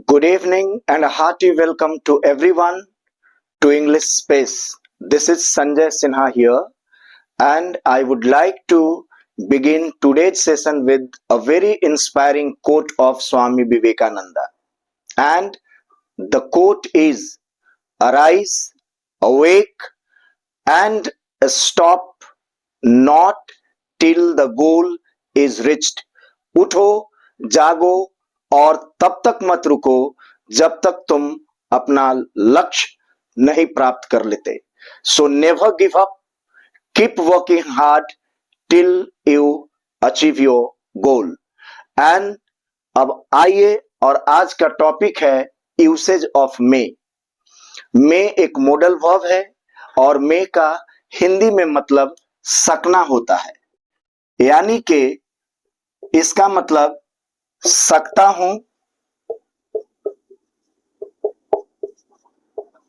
Good evening and a hearty welcome to everyone to English Space. This is Sanjay Sinha here, and I would like to begin today's session with a very inspiring quote of Swami Vivekananda. And the quote is: Arise, awake, and stop not till the goal is reached. उठो, जागो और तब तक मत रुको जब तक तुम अपना लक्ष्य नहीं प्राप्त कर लेते. So never give up, keep working hard till you achieve your goal. And अब आइए, और आज का टॉपिक है यूसेज ऑफ मे. मे एक मॉडल वर्ब है और मे का हिंदी में मतलब सकना होता है, यानी कि इसका मतलब सकता हूं,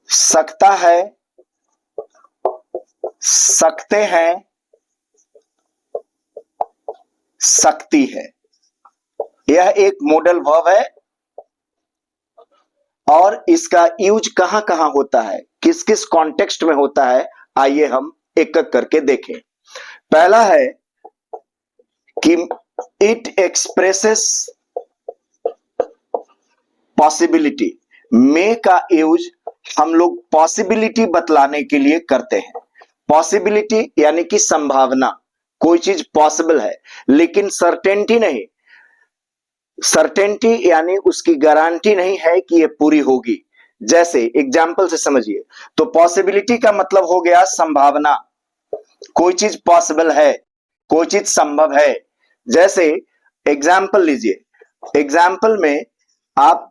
सकता है, सकते हैं, सकती है. यह एक मॉडल वर्ब है और इसका यूज कहां कहां होता है, किस किस कॉन्टेक्स्ट में होता है, आइए हम एक एक करके देखें. पहला है कि इट एक्सप्रेसेस पॉसिबिलिटी. मे का यूज हम लोग पॉसिबिलिटी बतलाने के लिए करते हैं. पॉसिबिलिटी यानी कि संभावना, कोई चीज पॉसिबल है लेकिन सर्टेनिटी नहीं. सर्टेनिटी यानी उसकी गारंटी नहीं है कि ये पूरी होगी. जैसे एग्जाम्पल से समझिए, तो पॉसिबिलिटी का मतलब हो गया संभावना, कोई चीज पॉसिबल है, कोई चीज संभव है. जैसे एग्जाम्पल लीजिए, एग्जाम्पल में आप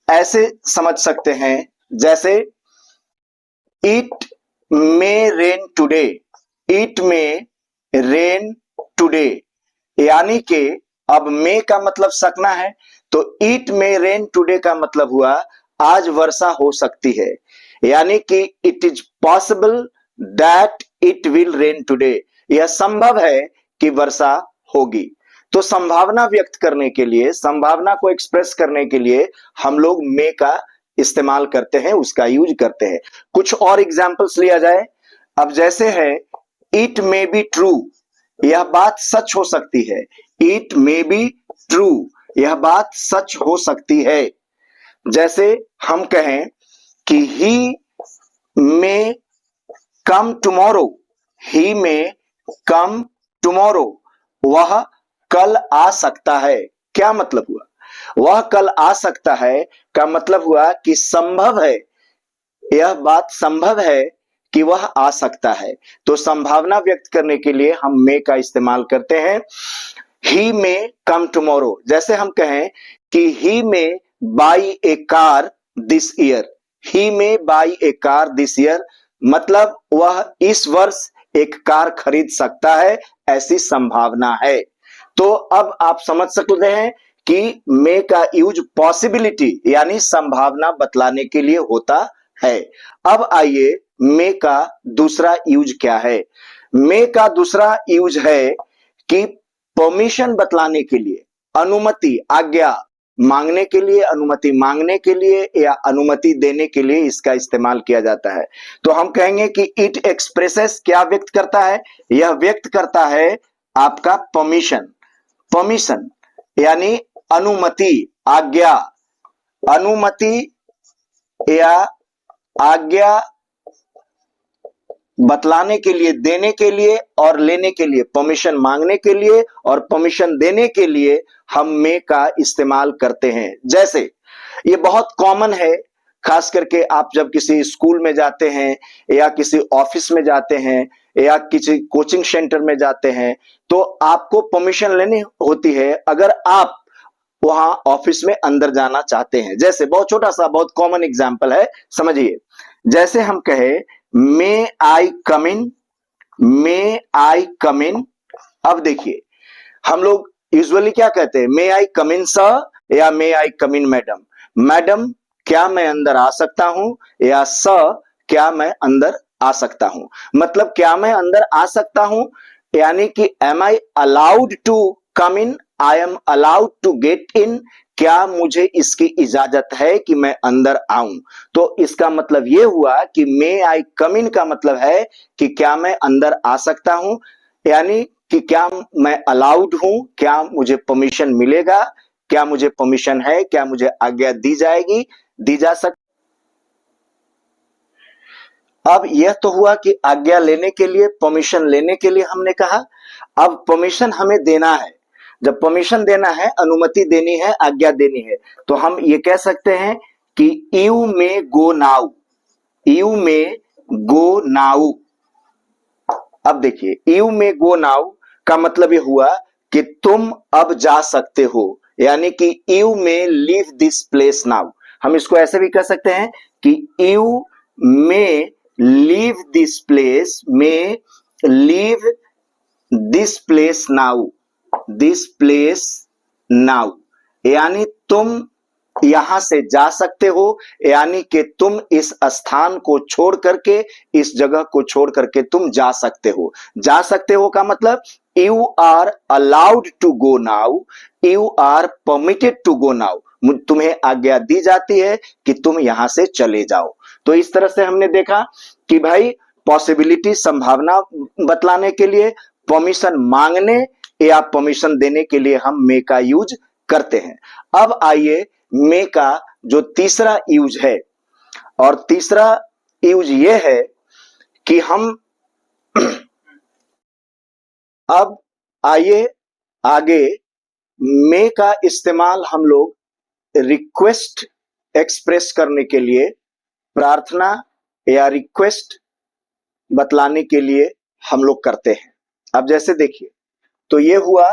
ऐसे समझ सकते हैं, जैसे it may rain today, it may rain today, यानी कि अब मे का मतलब सकना है, तो इट मे रेन टुडे का मतलब हुआ आज वर्षा हो सकती है, यानी कि it is possible that it will rain today. यह संभव है कि वर्षा होगी. तो संभावना व्यक्त करने के लिए, संभावना को एक्सप्रेस करने के लिए हम लोग मे का इस्तेमाल करते हैं, उसका यूज करते हैं. कुछ और एग्जांपल्स लिया जाए. अब जैसे है इट मे बी ट्रू, यह बात सच हो सकती है. इट मे बी ट्रू, यह बात सच हो सकती है. जैसे हम कहें कि he may come tomorrow, he may come tomorrow, वह कल आ सकता है. क्या मतलब हुआ? वह कल आ सकता है का मतलब हुआ कि संभव है, यह बात संभव है कि वह आ सकता है. तो संभावना व्यक्त करने के लिए हम मे का इस्तेमाल करते हैं. ही मे कम टुमारो, जैसे हम कहें कि he may buy a car this year, he may buy a car this year, मतलब वह इस वर्ष एक कार खरीद सकता है, ऐसी संभावना है. तो अब आप समझ सकते हैं कि मे का यूज पॉसिबिलिटी यानी संभावना बतलाने के लिए होता है. अब आइए, मे का दूसरा यूज क्या है. मे का दूसरा यूज है कि परमिशन बतलाने के लिए, अनुमति, आज्ञा मांगने के लिए, अनुमति मांगने के लिए या अनुमति देने के लिए इसका इस्तेमाल किया जाता है. तो हम कहेंगे कि इट एक्सप्रेसेस क्या व्यक्त करता है, यह व्यक्त करता है आपका परमिशन. परमिशन यानी अनुमति, आज्ञा, अनुमति या आज्ञा बतलाने के लिए, देने के लिए और लेने के लिए, परमिशन मांगने के लिए और परमिशन देने के लिए हम मे का इस्तेमाल करते हैं. जैसे ये बहुत कॉमन है, खास करके आप जब किसी स्कूल में जाते हैं या किसी ऑफिस में जाते हैं या किसी कोचिंग सेंटर में जाते हैं, तो आपको परमिशन लेनी होती है अगर आप वहां ऑफिस में अंदर जाना चाहते हैं. जैसे बहुत छोटा सा, बहुत कॉमन एग्जांपल है, समझिए. जैसे हम कहे मे आई कम इन, मे आई कम इन. अब देखिए, हम लोग यूजुअली क्या कहते हैं, मे आई कम इन सर या मे आई कम इन मैडम. मैडम क्या मैं अंदर आ सकता हूं, या सर क्या मैं अंदर आ सकता हूं. मतलब क्या मैं अंदर आ सकता हूं यानी कि am I allowed to come in, I am allowed to get in. क्या मुझे इसकी इजाजत है कि मैं अंदर आऊं? तो इसका मतलब यह हुआ कि मे आई कम इन का मतलब है कि क्या मैं अंदर आ सकता हूं, यानी कि क्या मैं अलाउड हूं, क्या मुझे परमिशन मिलेगा, क्या मुझे परमिशन है, क्या मुझे आज्ञा दी जाएगी, दी जा सकती। अब यह तो हुआ कि आज्ञा लेने के लिए, परमिशन लेने के लिए हमने कहा। अब परमिशन हमें देना है, जब परमिशन देना है, अनुमति देनी है, आज्ञा देनी है, तो हम ये कह सकते हैं कि you may go now, you may go now. अब देखिए यू मे गो नाउ का मतलब ये हुआ कि तुम अब जा सकते हो, यानी कि you may leave this place now. हम इसको ऐसे भी कह सकते हैं कि you may leave this place, may leave this place now, this place now, यानी तुम यहां से जा सकते हो, यानी कि तुम इस स्थान को छोड़ करके, इस जगह को छोड़ करके तुम जा सकते हो। जा सकते हो का मतलब you are allowed to go now, you are permitted to go now, तुम्हें आज्ञा दी जाती है कि तुम यहां से चले जाओ। तो इस तरह से हमने देखा कि भाई पॉसिबिलिटी, संभावना बतलाने के लिए, परमिशन मांगने या परमिशन देने के लिए हम मे का यूज करते हैं। अब आइए मे का जो तीसरा यूज है, और तीसरा यूज ये है कि हम अब आइए आगे मे का इस्तेमाल हम लोग रिक्वेस्ट एक्सप्रेस करने के लिए, प्रार्थना या रिक्वेस्ट बतलाने के लिए हम लोग करते हैं। अब जैसे देखिए, तो ये हुआ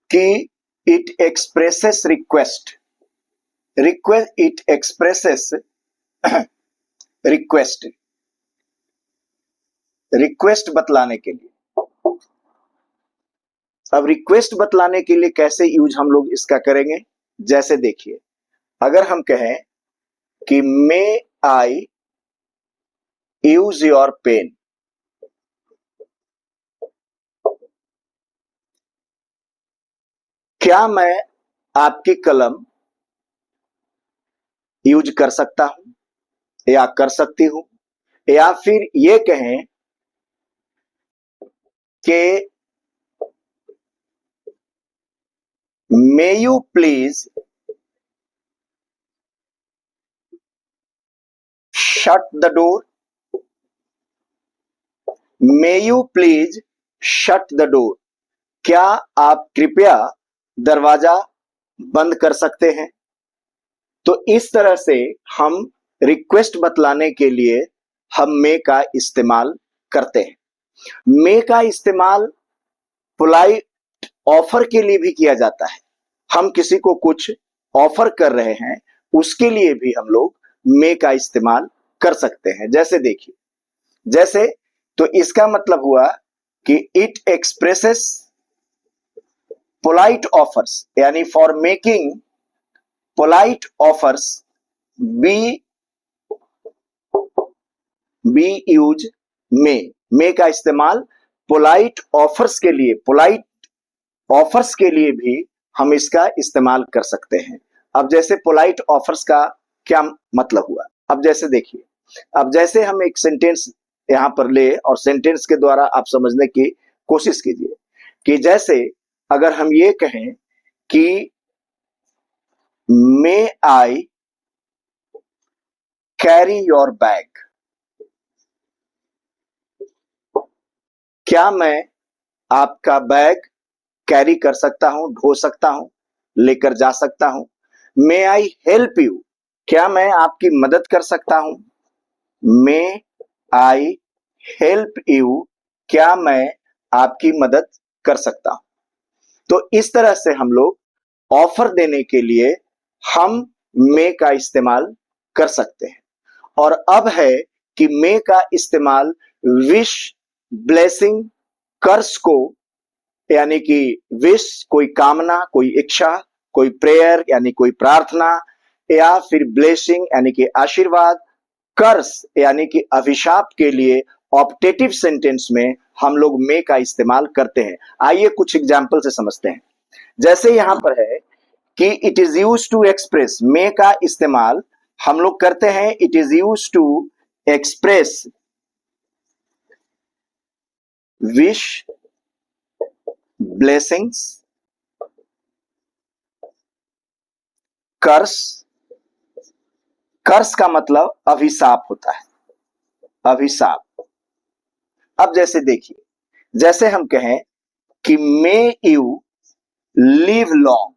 कि it expresses request, request, it expresses request, request बतलाने के लिए। अब रिक्वेस्ट बतलाने के लिए कैसे यूज हम लोग इसका करेंगे, जैसे देखिए, अगर हम कहें कि मे आई यूज योर पेन, क्या मैं आपकी कलम यूज कर सकता हूं या कर सकती हूं, या फिर ये कहें कि may you please shut the door, may you please shut the door, क्या आप कृपया दरवाजा बंद कर सकते हैं। तो इस तरह से हम रिक्वेस्ट बतलाने के लिए हम मे का इस्तेमाल करते हैं। मे का इस्तेमाल पोलाइट ऑफर के लिए भी किया जाता है। हम किसी को कुछ ऑफर कर रहे हैं, उसके लिए भी हम लोग मे का इस्तेमाल कर सकते हैं। जैसे देखिए, जैसे, तो इसका मतलब हुआ कि इट एक्सप्रेसेस पोलाइट ऑफर्स, यानी for making polite offers be use may का इस्तेमाल पोलाइट ऑफर्स के लिए, पोलाइट ऑफर्स के लिए भी हम इसका इस्तेमाल कर सकते हैं। अब जैसे पोलाइट ऑफर्स का क्या मतलब हुआ, अब जैसे देखिए, अब जैसे हम एक सेंटेंस यहां पर ले और सेंटेंस के द्वारा आप समझने की कोशिश कीजिए कि जैसे अगर हम ये कहें कि मे आई कैरी योर बैग, क्या मैं आपका बैग कैरी कर सकता हूं, ढो सकता हूं, लेकर जा सकता हूं। मे आई हेल्प यू, क्या मैं आपकी मदद कर सकता हूं। मे आई हेल्प यू, क्या मैं आपकी मदद कर सकता हूं। तो इस तरह से हम लोग ऑफर देने के लिए हम मे का इस्तेमाल कर सकते हैं। और अब है कि मे का इस्तेमाल विश, ब्लेसिंग, कर्स को, यानी कि विश कोई कामना, कोई इच्छा, कोई प्रेयर यानी कोई प्रार्थना, या फिर ब्लेसिंग यानी कि आशीर्वाद, कर्स यानी कि अभिशाप के लिए ऑप्टेटिव सेंटेंस में हम लोग मे का इस्तेमाल करते हैं। आइए कुछ एग्जाम्पल से समझते हैं। जैसे यहां पर है कि it is use to express, may का इस्तेमाल हम लोग करते हैं, it is use to express wish, blessings, curse. Curse का मतलब अभिशाप होता है, अभिशाप। अब जैसे देखिए, जैसे हम कहें कि may you live long,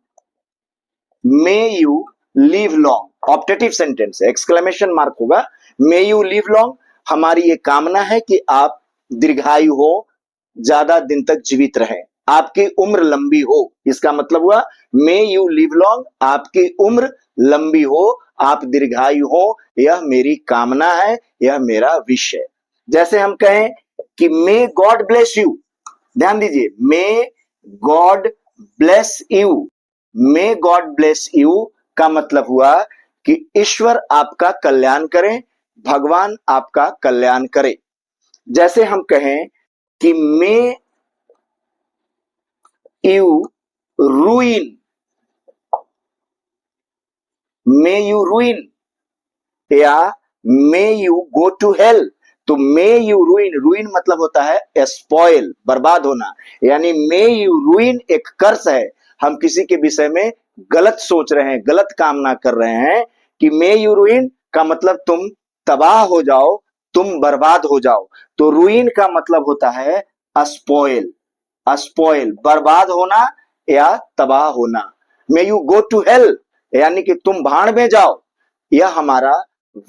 may you live long, optative sentence है, एक्सक्लेमेशन मार्क होगा, मे यू लिव लॉन्ग, हमारी ये कामना है कि आप दीर्घायु हो, ज्यादा दिन तक जीवित रहें, आपकी उम्र लंबी हो। इसका मतलब हुआ मे यू लिव लॉन्ग, आपकी उम्र लंबी हो, आप दीर्घायु हो, यह मेरी कामना है, यह मेरा विश है। जैसे हम कहें कि मे गॉड ब्लेस यू, ध्यान दीजिए, may God bless you, may God bless you का मतलब हुआ कि ईश्वर आपका कल्याण करें, भगवान आपका कल्याण करे। जैसे हम कहें कि मे यू रूइन, मे यू रूइन, या may you go to hell, तो मे यू रूइन, रूइन मतलब होता है स्पॉइल, बर्बाद होना, यानी मे यू रूइन एक कर्स है, हम किसी के विषय में गलत सोच रहे हैं, गलत कामना कर रहे हैं, कि मे यू रूइन का मतलब तुम तबाह हो जाओ, तुम बर्बाद हो जाओ। तो रूइन का मतलब होता है स्पॉइल, स्पॉइल बर्बाद होना या तबाह होना। May you go to hell यानी कि तुम भाड़ में जाओ, यह हमारा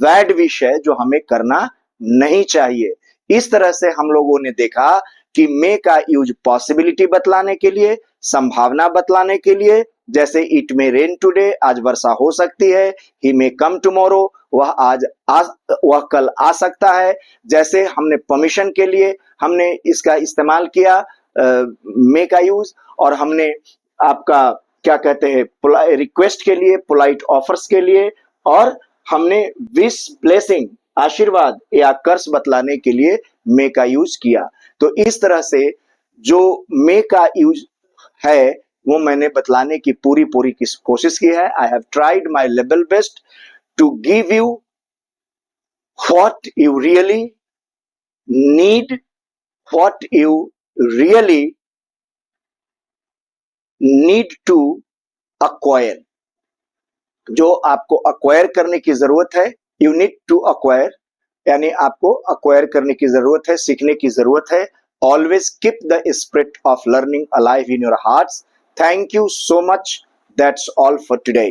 वैड विश है जो हमें करना नहीं चाहिए। इस तरह से हम लोगों ने देखा कि मे का यूज पॉसिबिलिटी बतलाने के लिए, संभावना बतलाने के लिए, जैसे इट मे रेन टुडे, आज वर्षा हो सकती है, ही मे कम टुमारो, वह कल आ सकता है। जैसे हमने परमिशन के लिए हमने इसका इस्तेमाल किया मे का यूज, और हमने आपका क्या कहते हैं रिक्वेस्ट के लिए, पोलाइट ऑफर्स के लिए, और हमने विश, ब्लेसिंग, आशीर्वाद या कर्स बतलाने के लिए मे का यूज किया। तो इस तरह से जो मे का यूज है वो मैंने बतलाने की पूरी कोशिश की है। I have tried my level best to give you what you really need, what you really need to acquire, जो आपको अक्वायर करने की जरूरत है, यू नीड टू अक्वायर, यानी आपको अक्वायर करने की जरूरत है, सीखने की जरूरत है। Always keep the spirit of learning alive in your hearts. Thank you so much, that's all for today.